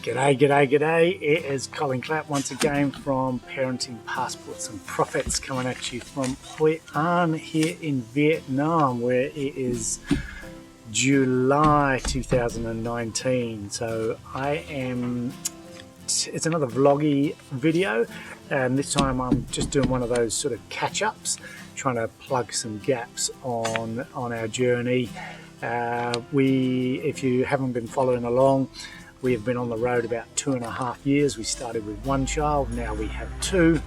G'day, g'day, g'day. It is Colin once again from Parenting Passports and Profits, coming at you from Hoi An here in Vietnam, where it is July 2019. So it's another vloggy video, and this time I'm just doing one of those sort of catch-ups, trying to plug some gaps on our journey. If you haven't been following along, we have been on the road about 2.5 years. We started with one child, now we have two.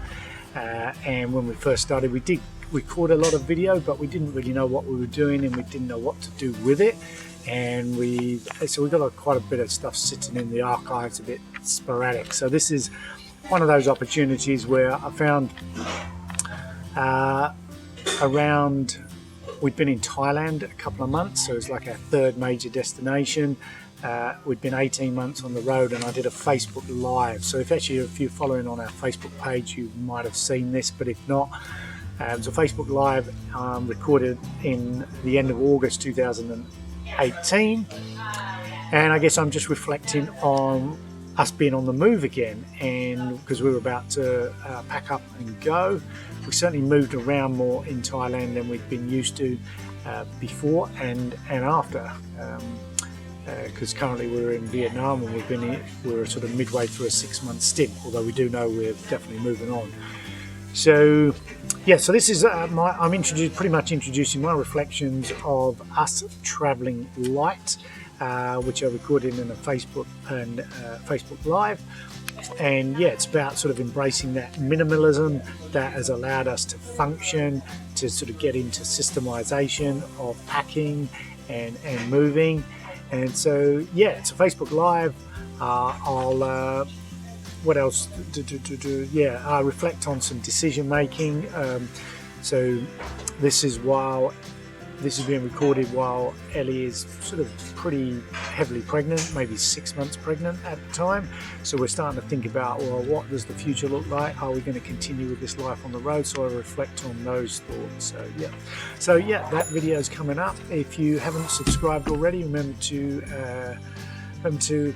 And when we first started, we did record a lot of video, but we didn't really know what we were doing and we didn't know what to do with it. And so we got quite a bit of stuff sitting in the archives, a bit sporadic. So this is one of those opportunities where I found we'd been in Thailand a couple of months, so it's like our third major destination. We'd been 18 months on the road, and I did a Facebook Live. So if you're following on our Facebook page, you might have seen this, but if not, it was a Facebook Live recorded in the end of August 2018. And I guess I'm just reflecting on us being on the move again, and because we were about to pack up and go. We certainly moved around more in Thailand than we'd been used to before and after. Because currently we're in Vietnam, and we're sort of midway through a 6-month stint, although we do know we're definitely moving on. So yeah, so this is I'm pretty much introducing my reflections of us traveling light, which I recorded in a Facebook Live. And yeah, it's about sort of embracing that minimalism that has allowed us to function, to sort of get into systemization of packing and moving. And so yeah, it's a Facebook Live. What else do? Yeah, I reflect on some decision making. So this is being recorded while Elly is sort of pretty heavily pregnant, maybe 6 months pregnant at the time. So we're starting to think about, well, what does the future look like? Are we going to continue with this life on the road? So I reflect on those thoughts. So yeah, that video is coming up. If you haven't subscribed already, remember to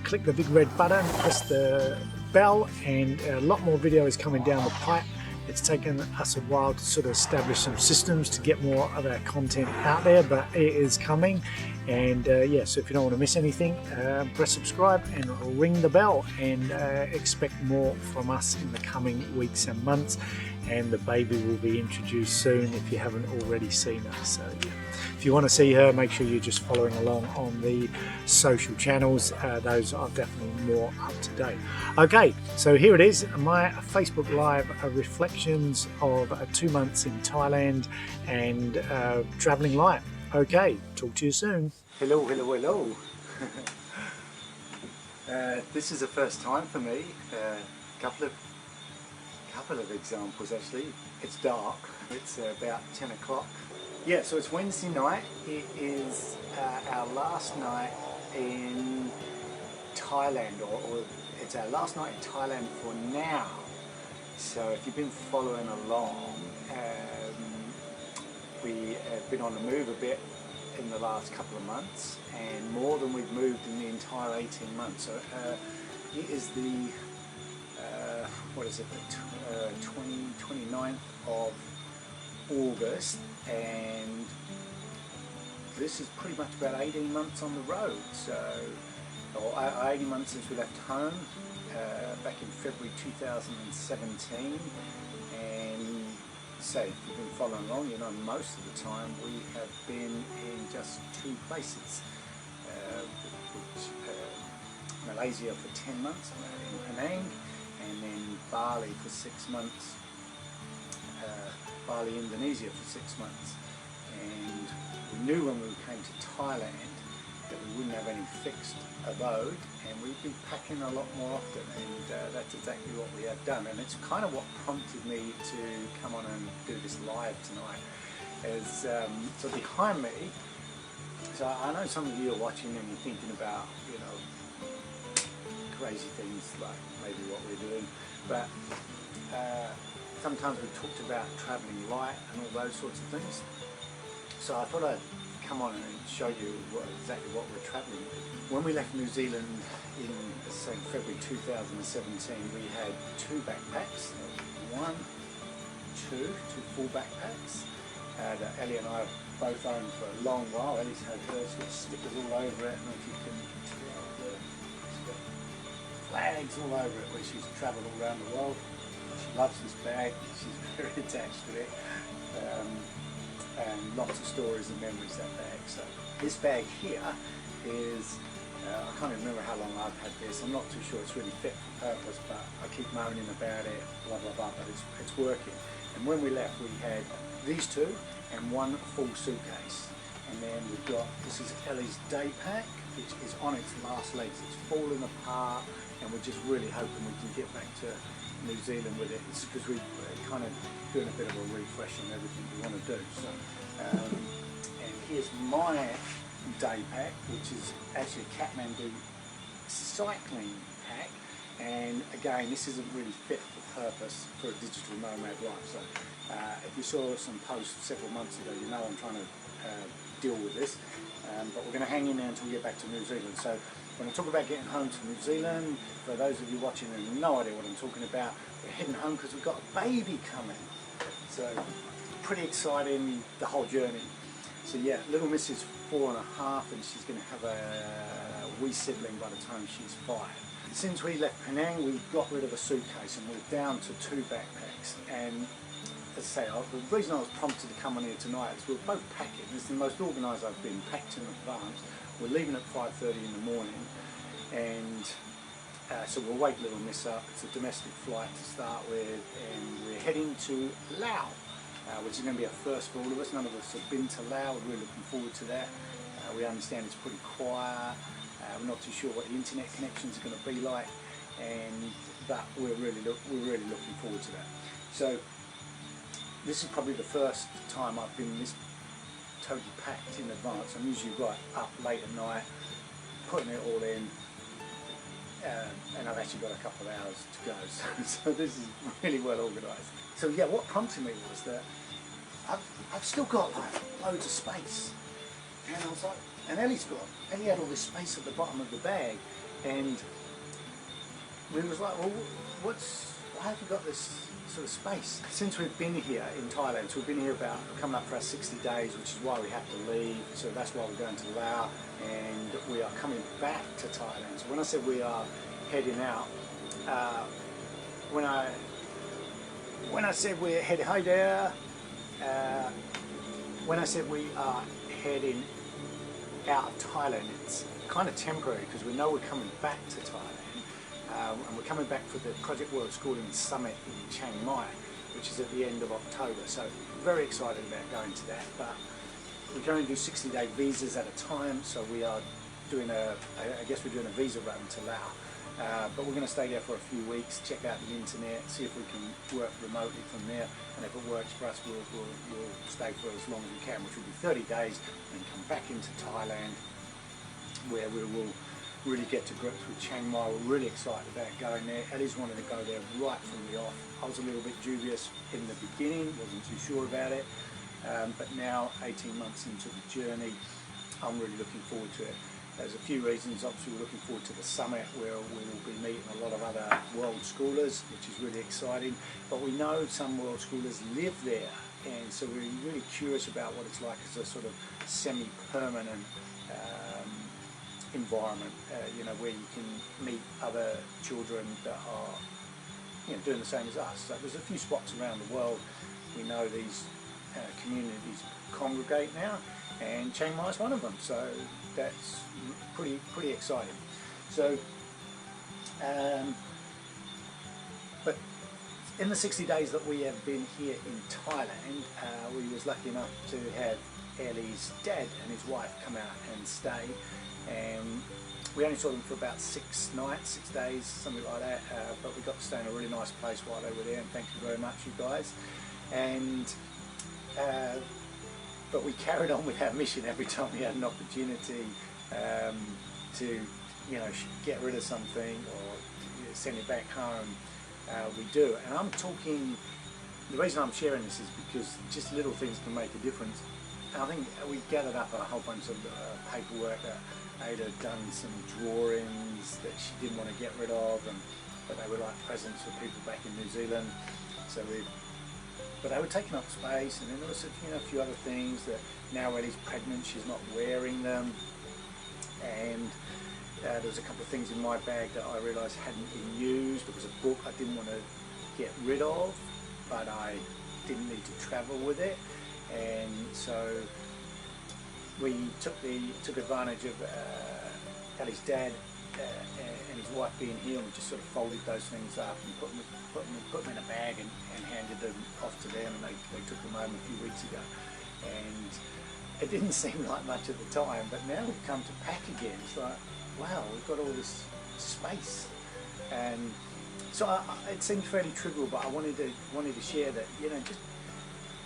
click the big red button, press the bell, and a lot more video is coming down the pipe. It's taken us a while to sort of establish some systems to get more of our content out there, but it is coming. And yeah, so if you don't want to miss anything, press subscribe and ring the bell, and expect more from us in the coming weeks and months. And the baby will be introduced soon if you haven't already seen her. So yeah, if you want to see her, make sure you're just following along on the social channels. Those are definitely more up to date. Okay, so here it is, my Facebook Live reflections of 2 months in Thailand and traveling light. Okay, talk to you soon. Hello. This is the first time for me. Couple of examples actually. It's dark. It's about 10 o'clock. Yeah, so it's Wednesday night. It is our last night in Thailand, or it's our last night in Thailand for now. So if you've been following along, we have been on the move a bit in the last couple of months, and more than we've moved in the entire 18 months. So it is the the 29th of August, and this is pretty much about 18 months on the road. So, or 18 months since we left home back in February 2017. And so if you've been following along, you know most of the time we have been in just 2 places. Malaysia for 10 months, in Penang, and then Bali for 6 months, Bali, Indonesia for 6 months. And we knew when we came to Thailand that we wouldn't have any fixed abode, and we'd be packing a lot more often, and that's exactly what we have done. And it's kind of what prompted me to come on and do this live tonight. So behind me, so I know some of you are watching and you're thinking about, you know, crazy things like maybe what we're doing, but sometimes we talked about travelling light and all those sorts of things. So I thought I'd come on and show you exactly what we're travelling with. When we left New Zealand in say in February 2017, we had 2 backpacks, 1, 2 full backpacks that Elly and I have both owned for a long while. Elly's had hers, got stickers all over it, and if you can tell, she's got flags all over it where she's travelled all around the world. She loves this bag, she's very attached to it, and lots of stories and memories, that bag. So this bag here is, I can't even remember how long I've had this. I'm not too sure it's really fit for purpose, but I keep moaning about it, blah blah blah, but it's working. And when we left, we had these 2 and 1 full suitcase. And then we've got, this is Elly's day pack, which is on its last legs. It's falling apart, and we're just really hoping we can get back to New Zealand with it. It's because we're kind of doing a bit of a refresh on everything we want to do. So, and here's my day pack, which is actually a Kathmandu cycling pack, and again, this isn't really fit for purpose for a digital nomad life. So if you saw some posts several months ago, you know I'm trying to deal with this, but we're going to hang in there until we get back to New Zealand. So when I talk about getting home to New Zealand, for those of you watching and have no idea what I'm talking about, we're heading home because we've got a baby coming. So pretty exciting, the whole journey. So yeah, little Miss is 4 and a half, and she's going to have a wee sibling by the time she's 5. Since we left Penang, we got rid of a suitcase and we're down to 2 backpacks. And as I say, the reason I was prompted to come on here tonight is we're both packing. This is the most organised I've been, packed in advance. We're leaving at 5:30 in the morning, and so we'll wake little Miss up. It's a domestic flight to start with, and we're heading to Laos. Which is going to be a first for all of us. None of us have been to Laos. We're really looking forward to that. We understand it's pretty quiet. We're not too sure what the internet connections are going to be like, but we're really looking forward to that. So this is probably the first time I've been this totally packed in advance. I'm usually right up late at night, putting it all in, and I've actually got a couple of hours to go. So this is really well organised. So yeah, what prompted me was that I've still got like loads of space, and I was like, and Elly had all this space at the bottom of the bag, and we was like, well, why have you got this sort of space? Since we've been here in Thailand, so we've been here about coming up for our 60 days, which is why we have to leave. So that's why we're going to Laos, and we are coming back to Thailand. So when I said we are heading out, when I said we're heading, hi there. When I said we are heading out of Thailand, it's kind of temporary because we know we're coming back to Thailand, and we're coming back for the Project World Schooling Summit in Chiang Mai, which is at the end of October. So very excited about going to that. But we can only do 60-day visas at a time, so we are doing I guess we're doing a visa run to Laos. But we're going to stay there for a few weeks, check out the internet, see if we can work remotely from there, and if it works for us, we'll stay for as long as we can, which will be 30 days, and come back into Thailand, where we will really get to grips with Chiang Mai. We're really excited about going there. Elly's wanted to go there right from the off. I was a little bit dubious in the beginning, wasn't too sure about it, but now, 18 months into the journey, I'm really looking forward to it. There's a few reasons. Obviously, we're looking forward to the summit, where we will be meeting a lot of other world schoolers, which is really exciting. But we know some world schoolers live there, and so we're really curious about what it's like as a sort of semi-permanent environment, you know, where you can meet other children that are, you know, doing the same as us. So there's a few spots around the world. We know these communities congregate now, and Chiang Mai is one of them. So that's pretty exciting. So, but in the 60 days that we have been here in Thailand, we was lucky enough to have Elly's dad and his wife come out and stay, and we only saw them for about 6 nights, 6 days, something like that, but we got to stay in a really nice place while they were there, and thank you very much, you guys. And but we carried on with our mission every time we had an opportunity to, you know, get rid of something or send it back home. We do, and I'm talking. The reason I'm sharing this is because just little things can make a difference. I think we gathered up a whole bunch of paperwork that Ada had done some drawings that she didn't want to get rid of, but they were like presents for people back in New Zealand. So but they were taking up space, and then there was a few other things that now Elly's pregnant, she's not wearing them, and there was a couple of things in my bag that I realised hadn't been used. There was a book I didn't want to get rid of, but I didn't need to travel with it, and so we took advantage of Elly's dad and his wife being here, and we just sort of folded those things up and put them in a bag and handed them off to them, and they took them home a few weeks ago. And it didn't seem like much at the time, but now we've come to pack again. It's like, wow, we've got all this space, and so it seemed fairly trivial, but I wanted to share that,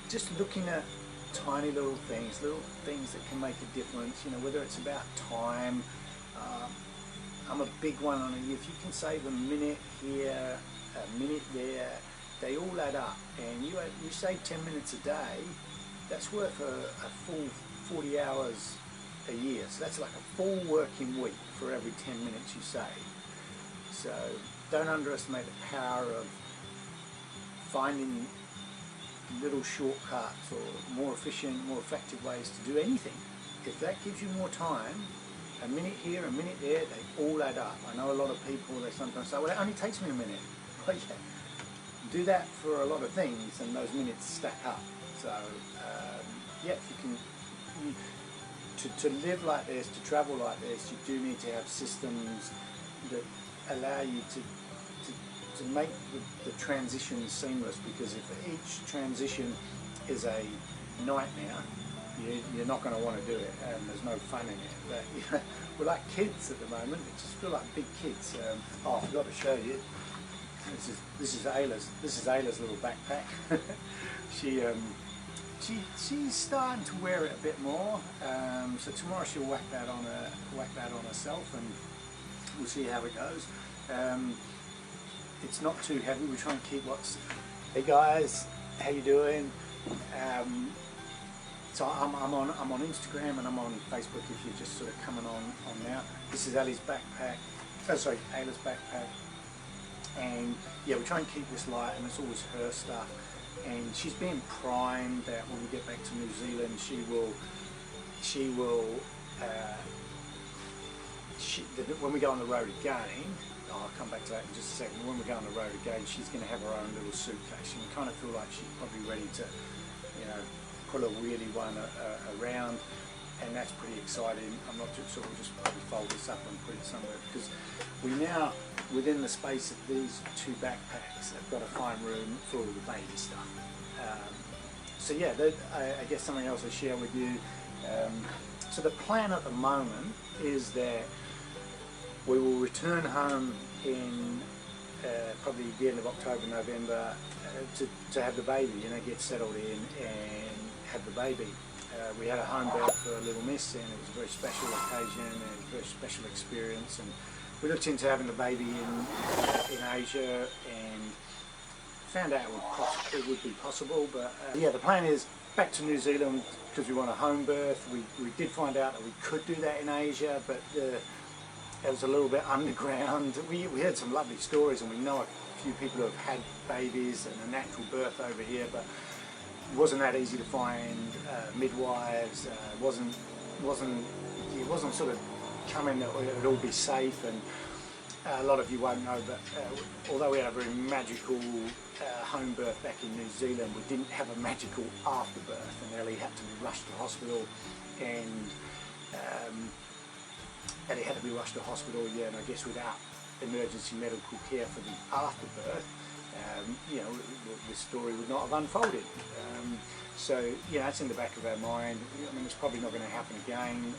just looking at tiny little things that can make a difference. Whether it's about time. I'm a big one on it. If you can save a minute here, a minute there, they all add up, and you save 10 minutes a day. That's worth a full 40 hours a year. So that's like a full working week for every 10 minutes you save. So don't underestimate the power of finding little shortcuts or more efficient, more effective ways to do anything. If that gives you more time, a minute here, a minute there, they all add up. I know a lot of people, they sometimes say, well, it only takes me a minute. Well, yeah, do that for a lot of things, and those minutes stack up. So, yeah, if you can, to live like this, to travel like this, you do need to have systems that allow you to make the transition seamless, because if each transition is a nightmare, you're not going to want to do it, and there's no fun in it. But we're like kids at the moment. We just feel like big kids. Oh, I forgot to show you. This is Ayla's little backpack. She's starting to wear it a bit more. So tomorrow she'll whack that on herself, and we'll see how it goes. It's not too heavy. We try and keep Hey guys, how you doing? So I'm on Instagram and I'm on Facebook if you're just sort of coming on now. This is Elly's backpack. Oh, sorry, Ayla's backpack. And yeah, we try and keep this light, and it's always her stuff. And she's being primed that when we get back to New Zealand, when we go on the road again, I'll come back to that in just a second. When we go on the road again, she's going to have her own little suitcase, and we kind of feel like she's probably ready to, pull a wheelie one around, and that's pretty exciting. I'm not just sort of just probably fold this up and put it somewhere, because we now, within the space of these two backpacks, have got to find room for all the baby stuff. So yeah, I guess something else I'll share with you. So the plan at the moment is that we will return home in probably the end of October, November, to have the baby, get settled in and have the baby. We had a home birth for a little miss, and it was a very special occasion and a very special experience, and we looked into having the baby in Asia, and found out it would be possible. But yeah, the plan is back to New Zealand because we want a home birth. We did find out that we could do that in Asia, but it was a little bit underground. We heard some lovely stories, and we know a few people who have had babies and a natural birth over here, but it wasn't that easy to find midwives. It wasn't sort of coming that it would all be safe. And a lot of you won't know, but although we had a very magical home birth back in New Zealand, we didn't have a magical afterbirth, and Elly had to be rushed to hospital, and Elly had to be rushed to hospital, yeah, and I guess without emergency medical care for the afterbirth, this story would not have unfolded. So, it's in the back of our mind. I mean, it's probably not going to happen again,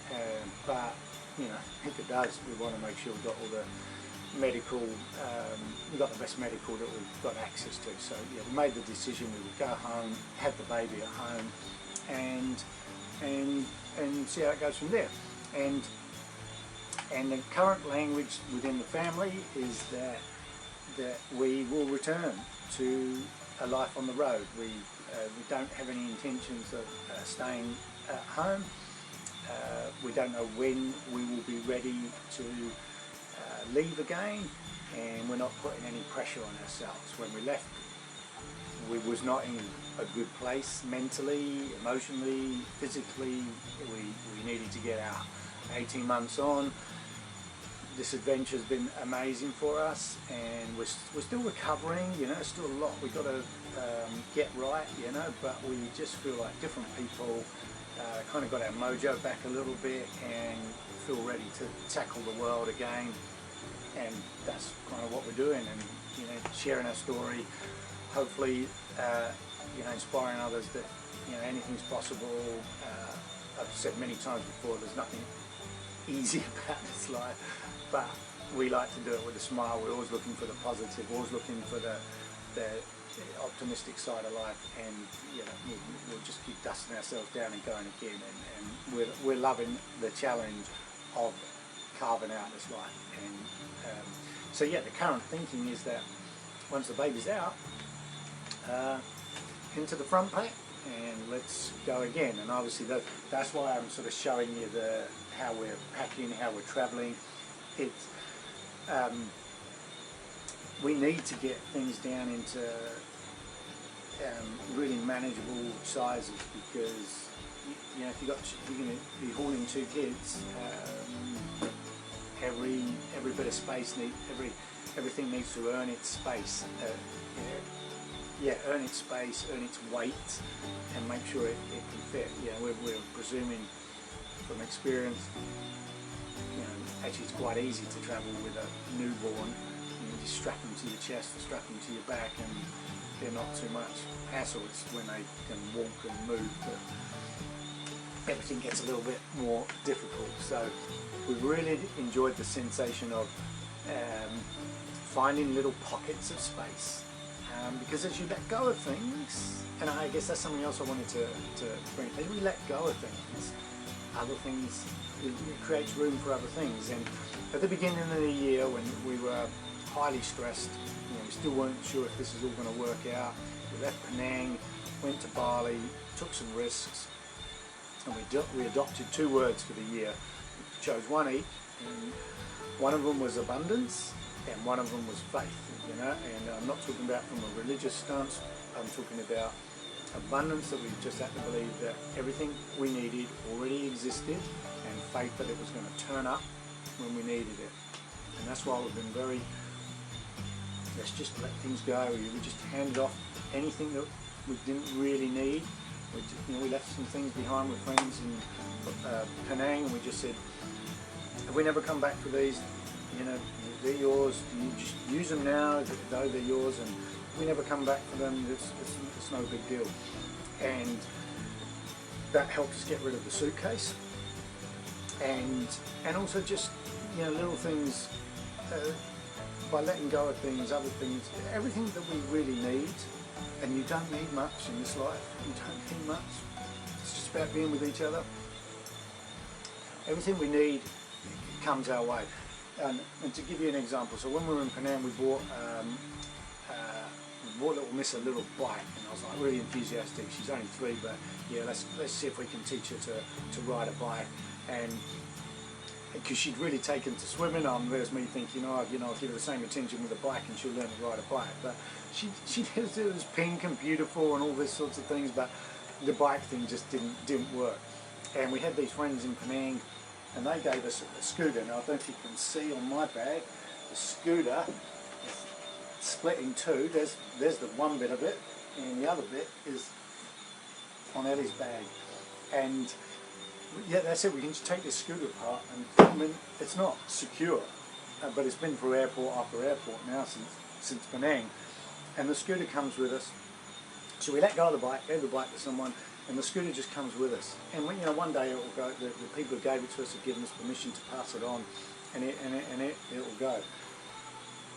but, if it does, we want to make sure we've got all the medical, we've got the best medical that we've got access to. So, yeah, we made the decision we would go home, have the baby at home, and see how it goes from there. And the current language within the family is that we will return to a life on the road. We don't have any intentions of staying at home. We don't know when we will be ready to leave again, and we're not putting any pressure on ourselves. When we left, we was not in a good place mentally, emotionally, physically. We needed to get out. 18 months on, this adventure has been amazing for us, and we're still recovering, you know, still a lot we've got to get right, you know, but we just feel like different people, kind of got our mojo back a little bit and feel ready to tackle the world again. And that's kind of what we're doing, and you know, sharing our story, hopefully you know, inspiring others that, you know, anything's possible. I've said many times before, there's nothing easy about this life, but we like to do it with a smile. We're always looking for the positive, always looking for the optimistic side of life, and you know, we'll just keep dusting ourselves down and going again, and we're loving the challenge of carving out this life. And so yeah, the current thinking is that once the baby's out, into the front pack and let's go again. And obviously that's why I'm sort of showing you how we're packing, how we're traveling. It's we need to get things down into really manageable sizes, because you know, if you're going to be hauling 2 kids, every bit of space everything needs to earn its space. Earn its space, earn its weight, and make sure it can fit. Yeah, we're presuming from experience, you know, actually it's quite easy to travel with a newborn. You just strap them to your chest, strap them to your back, and they're not too much hassle. It's when they can walk and move that everything gets a little bit more difficult. So we've really enjoyed the sensation of finding little pockets of space, because as you let go of things, and I guess that's something else I wanted to bring, as we let go of things, other things, it creates room for other things. And at the beginning of the year, when we were highly stressed, you know, we still weren't sure if this is all going to work out. We left Penang, went to Bali, took some risks, and we adopted 2 words for the year. We chose one each, and one of them was abundance, and one of them was faith. You know, and I'm not talking about from a religious stance. I'm talking about abundance, that we just had to believe that everything we needed already existed, and faith that it was going to turn up when we needed it. And that's why we've been very, let's just let things go. We just handed off anything that we didn't really need. We left some things behind with friends in Penang, and we just said, if we never come back for these, you know, they're yours, you just use them now, though they're yours, and if we never come back for them, it's no big deal. And that helped us get rid of the suitcase, and also just, you know, little things, by letting go of things, other things, everything that we really need. And you don't need much in this life, you don't need much, it's just about being with each other. Everything we need comes our way. And to give you an example, so when we were in Penang, we bought little Miss a little bike, and I was like really enthusiastic. She's only 3, but yeah, let's see if we can teach her to ride a bike. And because she'd really taken to swimming, there's me thinking, oh, you know, I'll give her the same attention with a bike and she'll learn to ride a bike. But it was pink and beautiful and all these sorts of things, but the bike thing just didn't work. And we had these friends in Penang, and they gave us a scooter. Now I don't know if you can see on my bag, the scooter is split in 2. There's the one bit of it, and the other bit is on Elly's bag. And yeah, that's it. We can just take this scooter apart, and I mean, it's not secure, but it's been through airport after airport now since Penang, and the scooter comes with us. So we let go of the bike, gave the bike to someone, and the scooter just comes with us. And when, you know, one day it will go. The people who gave it to us have given us permission to pass it on, and it will go.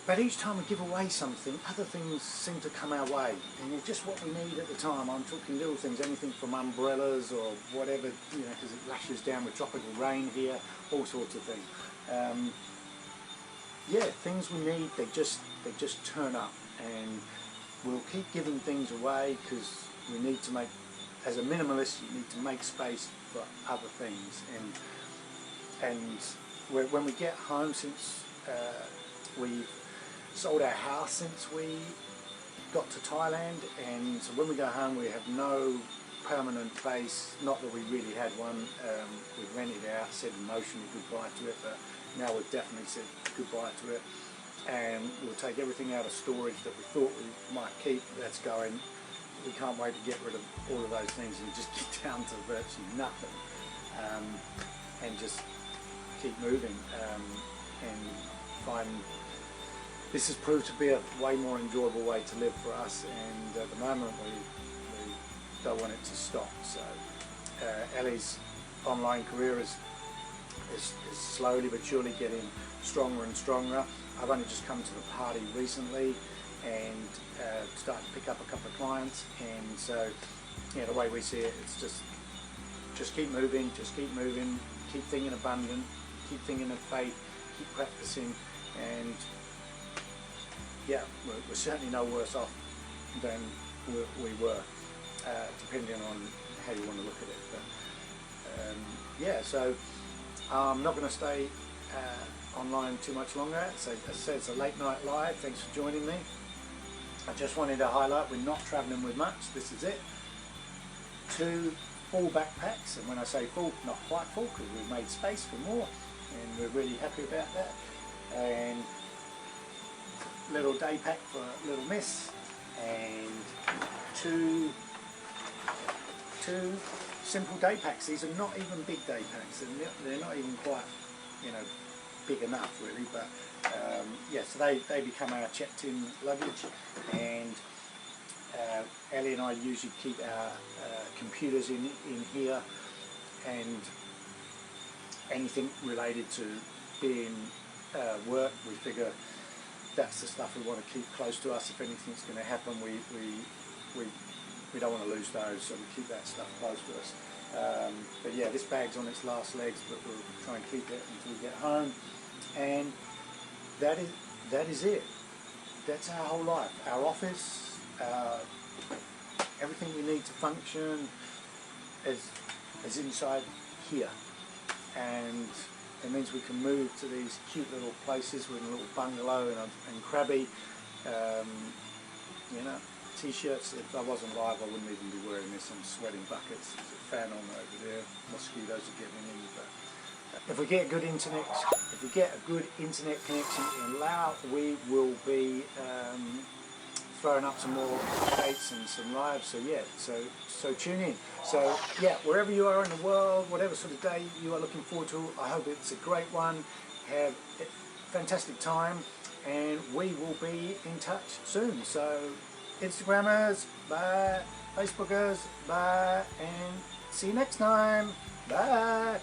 But each time we give away something, other things seem to come our way, and it's just what we need at the time. I'm talking little things, anything from umbrellas or whatever, you know, because it lashes down with tropical rain here, all sorts of things. Yeah, things we need, they just turn up, and we'll keep giving things away because we need to make as a minimalist, you need to make space for other things. And when we get home, since we've sold our house since we got to Thailand, and so when we go home we have no permanent base. Not that we really had one. We rented out, said emotionally goodbye to it, but now we've definitely said goodbye to it, and we'll take everything out of storage that we thought we might keep. That's going. We can't wait to get rid of all of those things and just get down to virtually nothing, and just keep moving, and find this has proved to be a way more enjoyable way to live for us, and at the moment we don't want it to stop. So Elly's online career is slowly but surely getting stronger and stronger. I've only just come to the party recently and started to pick up a couple of clients, and so the way we see it, it's just keep moving, keep thinking abundant, keep thinking of faith, keep practicing, and we're certainly no worse off than we were, depending on how you want to look at it. But so I'm not going to stay online too much longer. So as I said, it's a late night live. Thanks for joining me. I just wanted to highlight we're not travelling with much. This is it. 2 full backpacks, and when I say full, not quite full, because we've made space for more, and we're really happy about that. And little day pack for little miss, and two simple day packs. These are not even big day packs, and they're not even quite big enough really, but so they become our checked in luggage. And Elly and I usually keep our computers in here, and anything related to being work, we figure that's the stuff we want to keep close to us. If anything's going to happen, we don't want to lose those, so we keep that stuff close to us. But yeah, this bag's on its last legs, but we'll try and keep it until we get home. And that is it. That's our whole life. Our office, everything we need to function is inside here. And it means we can move to these cute little places with a little bungalow and Krabi. T-shirts. If I wasn't live, I wouldn't even be wearing this. I'm sweating buckets. There's a fan on over there. Mosquitoes are getting in. But if we get a good internet connection in Laos, we will be throwing up some more updates and some lives. So tune in. So wherever you are in the world, whatever sort of day you are looking forward to, I hope it's a great one. Have a fantastic time, and we will be in touch soon. So Instagrammers, bye. Facebookers, bye. And see you next time. Bye.